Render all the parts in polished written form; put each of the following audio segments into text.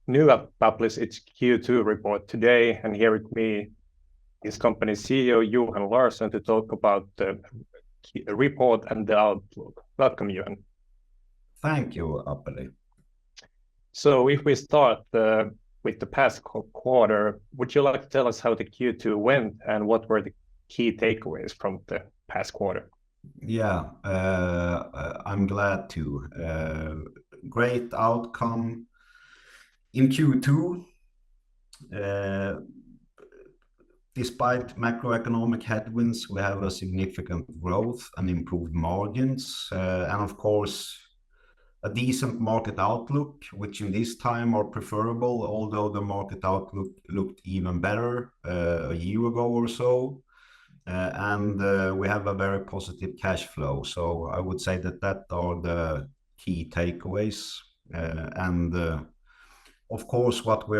NYAB published its Q2 report today, and here with me is company CEO Johan Larsson to talk about the report and the outlook. Welcome, Johan. Thank you, Aapeli. So if we start with the past quarter, would you like to tell us how the Q2 went and what were the key takeaways from the past quarter? Yeah, I'm glad to. Great outcome in Q2. Despite macroeconomic headwinds, we have a significant growth and improved margins, and of course, a decent market outlook, which in this time are preferable, although the market outlook looked even better a year ago or so. And we have a very positive cash flow. So I would say that are the key takeaways. And of course, what we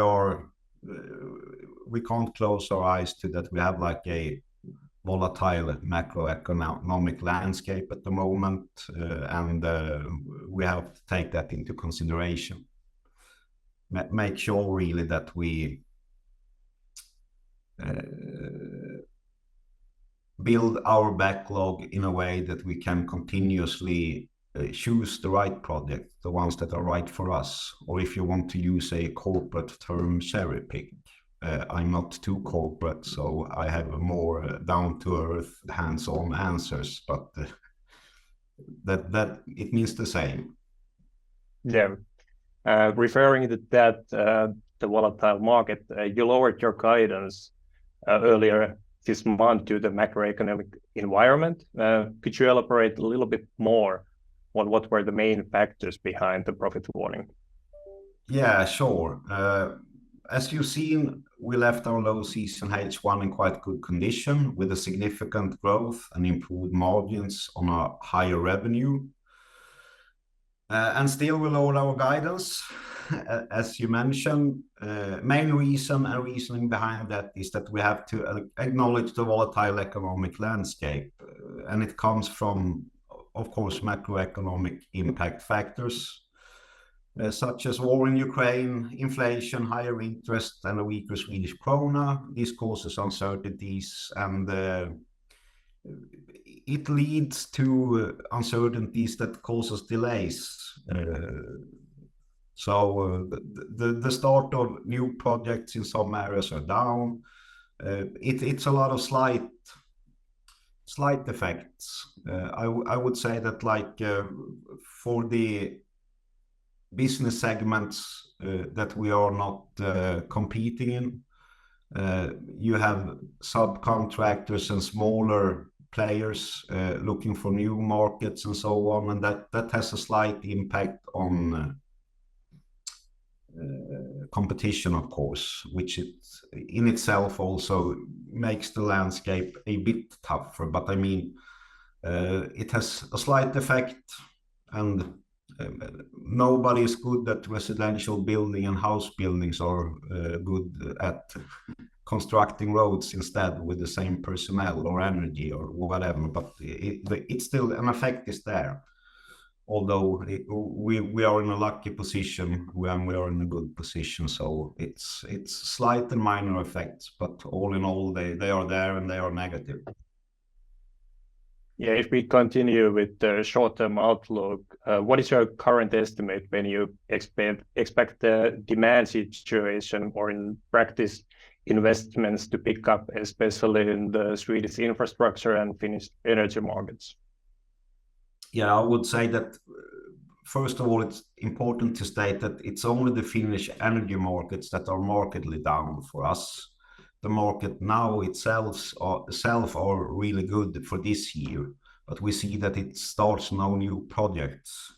can't close our eyes to that we have like a volatile macroeconomic landscape at the moment, and we have to take that into consideration. Make sure really that we build our backlog in a way that we can continuously choose the right project, the ones that are right for us, or if you want to use a corporate term, cherry pick. I'm not too corporate, so I have a more down-to-earth, hands-on answers, but that it means the same. Yeah, referring to that, the volatile market, you lowered your guidance earlier this month to the macroeconomic environment. Could you elaborate a little bit more on what were the main factors behind the profit warning? Yeah, sure. As you've seen, we left our low season H1 in quite good condition with a significant growth and improved margins on a higher revenue. And still we lowered our guidance, as you mentioned. Main reason and reasoning behind that is that we have to acknowledge the volatile economic landscape. And it comes from, of course, macroeconomic impact factors, such as war in Ukraine, inflation, higher interest, and a weaker Swedish krona. This causes uncertainties, and it leads to uncertainties that causes delays. So the start of new projects in some areas are down. It's a lot of slight effects. I would say that like for the business segments that we are not competing in, you have subcontractors and smaller players looking for new markets and so on, and that has a slight impact on competition, of course, which it in itself also makes the landscape a bit tougher. But I mean, it has a slight effect, and nobody is good at residential building, and house buildings are good at constructing roads instead with the same personnel or energy or whatever. But it's still an effect is there. Although we are in a lucky position when we are in a good position, so it's slight and minor effects, but all in all, they are there and they are negative. Yeah, if we continue with the short-term outlook, what is your current estimate when you expect the demand situation, or in practice investments, to pick up, especially in the Swedish infrastructure and Finnish energy markets? Yeah, I would say that first of all, it's important to state that it's only the Finnish energy markets that are markedly down for us. The market now itself are really good for this year, but we see that it starts no new projects.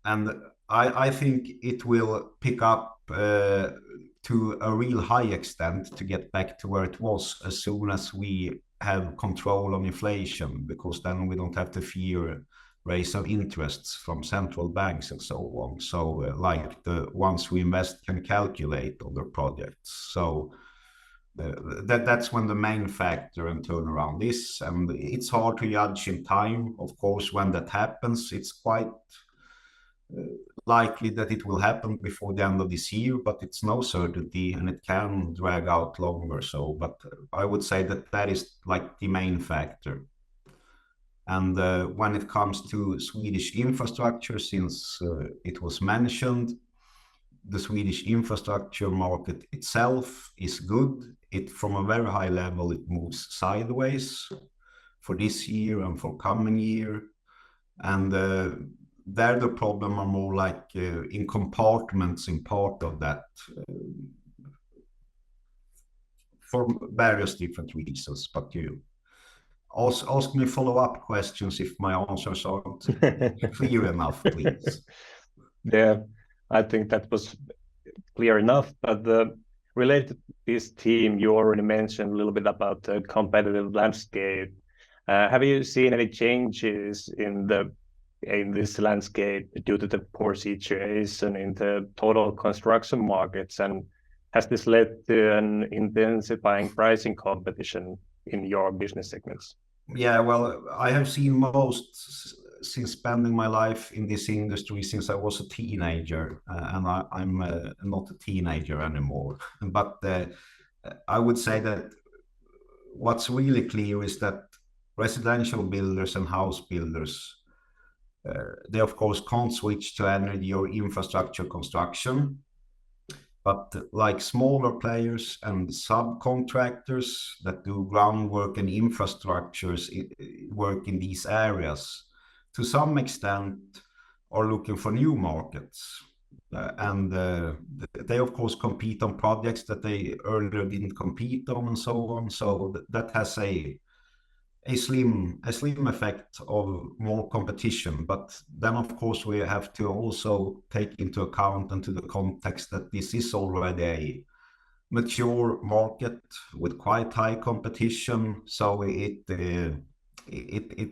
And I think it will pick up to a real high extent to get back to where it was as soon as we have control on inflation, because then we don't have to fear raise of interests from central banks and so on. So like the ones we invest can calculate on their projects. So that's when the main factor and turnaround is, and it's hard to judge in time, of course, when that happens. It's quite likely that it will happen before the end of this year, but it's no certainty and it can drag out longer. So, but I would say that that is like the main factor. And when it comes to Swedish infrastructure, since it was mentioned, the Swedish infrastructure market itself is good. It from a very high level, it moves sideways for this year and for coming year. And there the problem are more like in compartments in part of that for various different reasons. But you ask me follow-up questions if my answers aren't clear enough, please. Yeah, I think that was clear enough. But related to this theme, you already mentioned a little bit about the competitive landscape. Have you seen any changes in this landscape due to the poor situation in the total construction markets, and has this led to an intensifying pricing competition in your business segments? Yeah, well, I have seen most since spending my life in this industry since I was a teenager, and I'm not a teenager anymore. But I would say that what's really clear is that residential builders and house builders, they of course can't switch to energy or infrastructure construction. But like smaller players and subcontractors that do groundwork and infrastructures work in these areas, to some extent are looking for new markets. And they of course compete on projects that they earlier didn't compete on and so on. So that has a slim effect of more competition. But then of course we have to also take into account and to the context that this is already a mature market with quite high competition. So it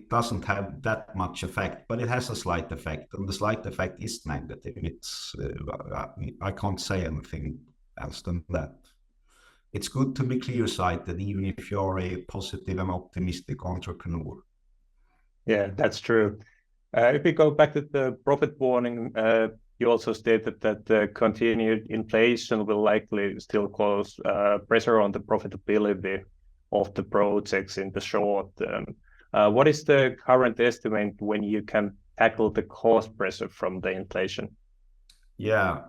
doesn't have that much effect, but it has a slight effect, and the slight effect is negative. It's I can't say anything else than that. It's good to be clear-sighted, even if you're a positive and optimistic entrepreneur. Yeah, that's true. If we go back to the profit warning, you also stated that the continued inflation will likely still cause pressure on the profitability of the projects in the short term. What is the current estimate when you can tackle the cost pressure from the inflation? Yeah,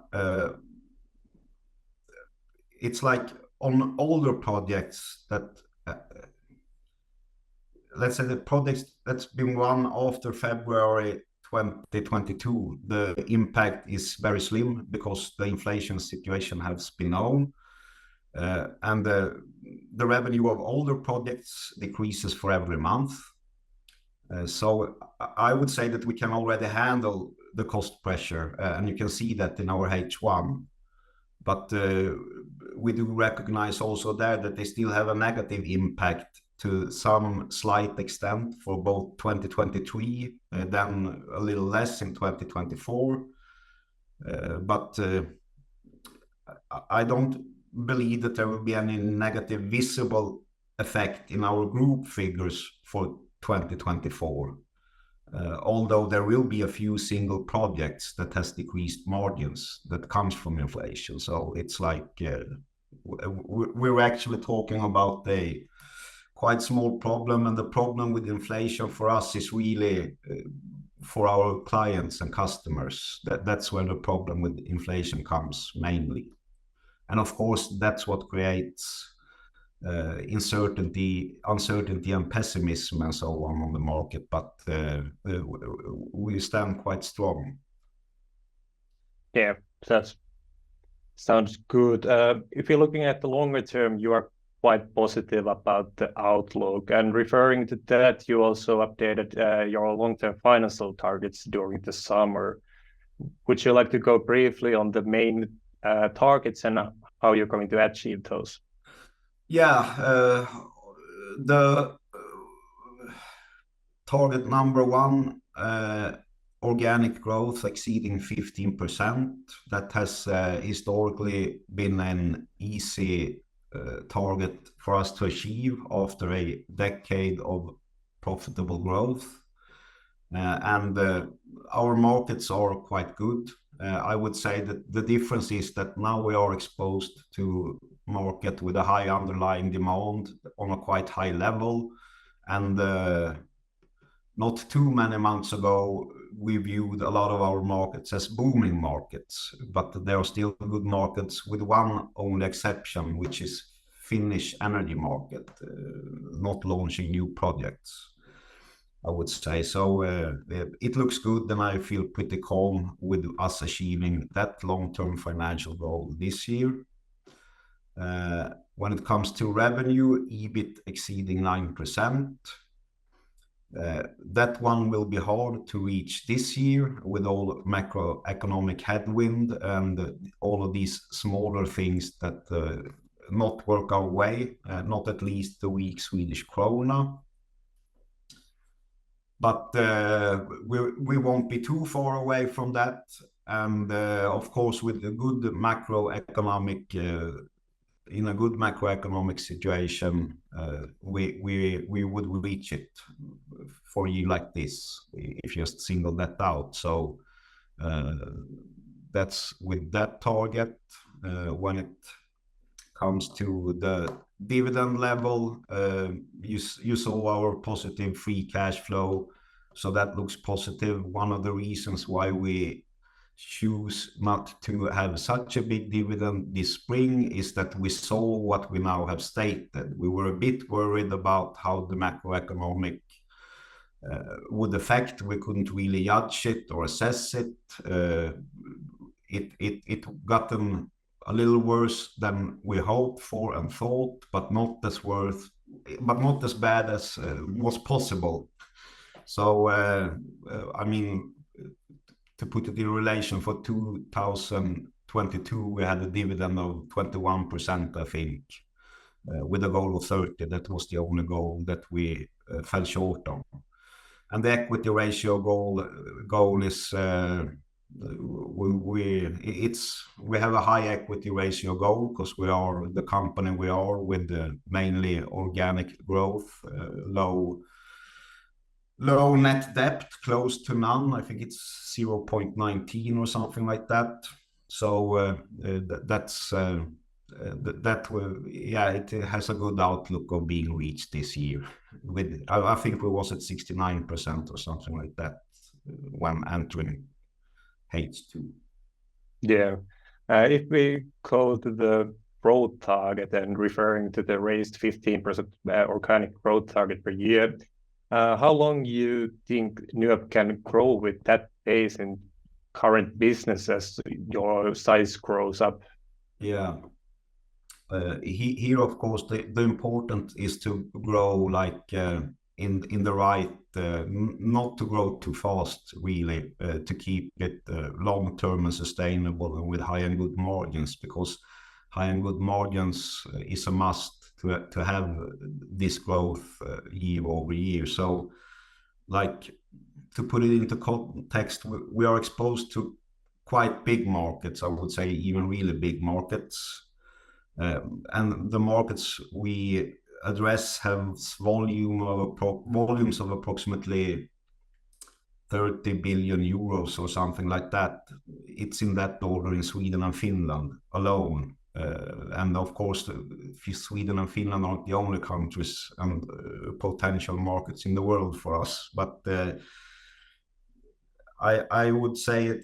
it's like on older projects that, let's say the projects that's been run after February 2022, the impact is very slim because the inflation situation has been known. And the revenue of older projects decreases for every month. So I would say that we can already handle the cost pressure, and you can see that in our H1. But we do recognize also there that they still have a negative impact to some slight extent for both 2023, then a little less in 2024. But I don't believe that there will be any negative visible effect in our group figures for 2024. Although there will be a few single projects that has decreased margins that comes from inflation. So it's like we're actually talking about a quite small problem, and the problem with inflation for us is really for our clients and customers. That's where the problem with inflation comes mainly. And of course, that's what creates uncertainty and pessimism and so on the market, but we stand quite strong. Yeah, that sounds good. If you're looking at the longer term, you are quite positive about the outlook, and referring to that, you also updated your long-term financial targets during the summer. Would you like to go briefly on the main targets and how you're going to achieve those? Yeah, the target number one, organic growth exceeding 15%. That has historically been an easy target for us to achieve after a decade of profitable growth. And our markets are quite good. I would say that the difference is that now we are exposed to market with a high underlying demand on a quite high level, and not too many months ago we viewed a lot of our markets as booming markets, but there are still good markets with one only exception, which is Finnish energy market, not launching new projects, I would say. So it looks good, and I feel pretty calm with us achieving that long-term financial goal this year. When it comes to revenue, EBIT exceeding 9%. That one will be hard to reach this year with all macroeconomic headwind and all of these smaller things that not work our way, not at least the weak Swedish krona. But we won't be too far away from that. And of course, with a good macroeconomic in a good macroeconomic situation, we would reach it for a year like this, if you just single that out. So that's with that target. When it comes to the dividend level, you saw our positive free cash flow, so that looks positive. One of the reasons why we choose not to have such a big dividend this spring is that we saw what we now have stated. We were a bit worried about how the macroeconomic would affect. We couldn't really judge it or assess it. It gotten a little worse than we hoped for and thought, but not as bad as was possible. So I mean, to put it in relation, for 2022 we had a dividend of 21%, I think, with a goal of 30. That was the only goal that we fell short on. And the equity ratio goal is we have a high equity ratio goal because we are the company we are, with mainly organic growth, low net debt, close to none. I think it's 0.19 or something like that. So it has a good outlook of being reached this year. I think we was at 69% or something like that when entering H2. Yeah. If we go to the growth target and referring to the raised 15% organic growth target per year, how long you think NYAB can grow with that pace in current business as your size grows up? Yeah. Here, of course, the important is to grow like in the right, not to grow too fast, really, to keep it long-term and sustainable and with high and good margins, because high and good margins is a must to have this growth year over year. So, like, to put it into context, we are exposed to quite big markets, I would say, even really big markets. And the markets we address have volumes of approximately 30 billion euros or something like that. It's in that order in Sweden and Finland alone. And of course, Sweden and Finland aren't the only countries and potential markets in the world for us. But I would say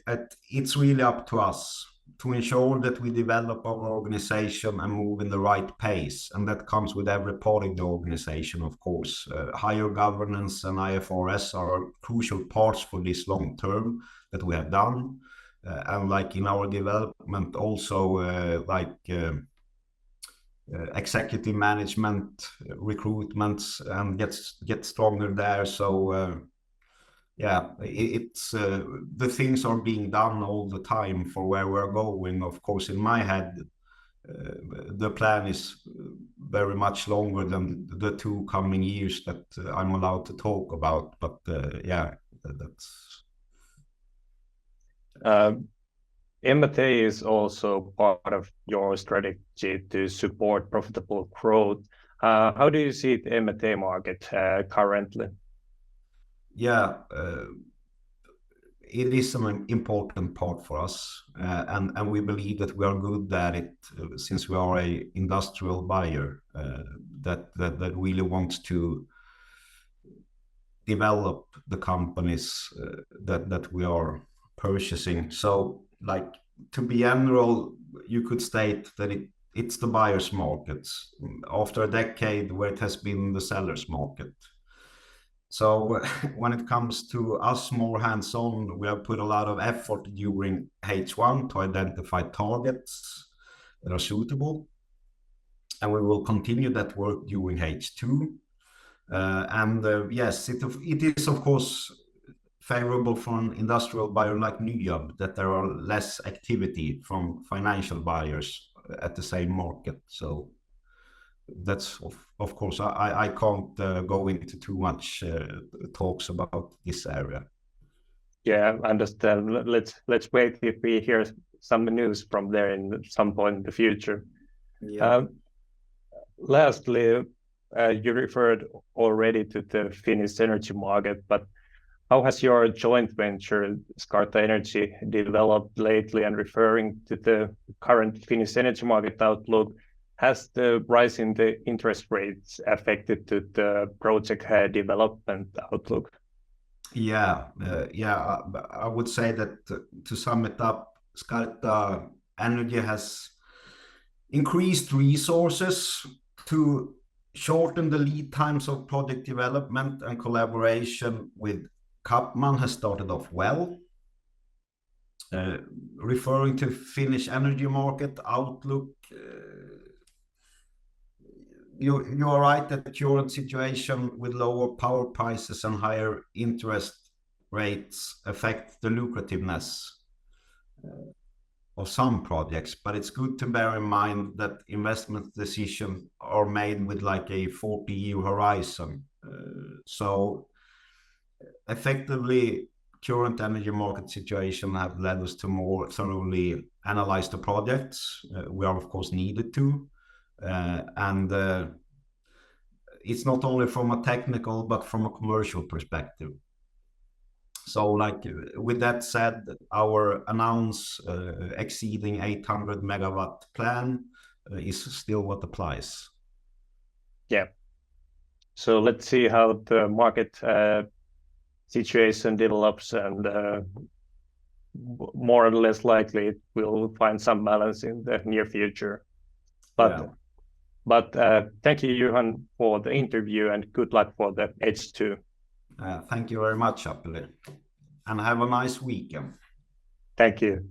it's really up to us to ensure that we develop our organization and move in the right pace. And that comes with every part of the organization, of course. Higher governance and IFRS are crucial parts for this long term that we have done. And like in our development also, executive management, recruitments, and get stronger there. So it's the things are being done all the time for where we're going. Of course, in my head, the plan is very much longer than the 2 coming years that I'm allowed to talk about. But that's. M&A is also part of your strategy to support profitable growth. How do you see the M&A market currently? Yeah, it is an important part for us, and we believe that we are good at it since we are a industrial buyer that really wants to develop the companies that we are purchasing. So, like, to be general, you could state that it's the buyer's market after a decade where it has been the seller's market. So when it comes to us more hands-on, we have put a lot of effort during H1 to identify targets that are suitable, and we will continue that work during H2. Yes, it is of course favorable for an industrial buyer like NYAB that there are less activity from financial buyers at the same market. So that's of course I can't go into too much talks about this area. Yeah, I understand. Let's wait if we hear some news from there in some point in the future. Yeah. Lastly, you referred already to the Finnish energy market, but how has your joint venture Skarta Energy developed lately? And referring to the current Finnish energy market outlook, has the rise in the interest rates affected to the project development outlook? Yeah, I would say that to sum it up, Skarta Energy has increased resources to shorten the lead times of project development, and collaboration with Kapman has started off well. Referring to Finnish energy market outlook, you are right that the current situation with lower power prices and higher interest rates affect the lucrativeness of some projects, but it's good to bear in mind that investment decisions are made with like a 40-year horizon. So effectively, current energy market situation have led us to more thoroughly analyze the projects. We are of course needed to, and it's not only from a technical but from a commercial perspective. So, like, with that said, our exceeding 800 megawatt plan is still what applies. Yeah. So let's see how the market situation develops, and more or less likely we'll find some balance in the near future. But thank you, Johan, for the interview, and good luck for the H2. Thank you very much, Aapeli, and have a nice weekend. Thank you.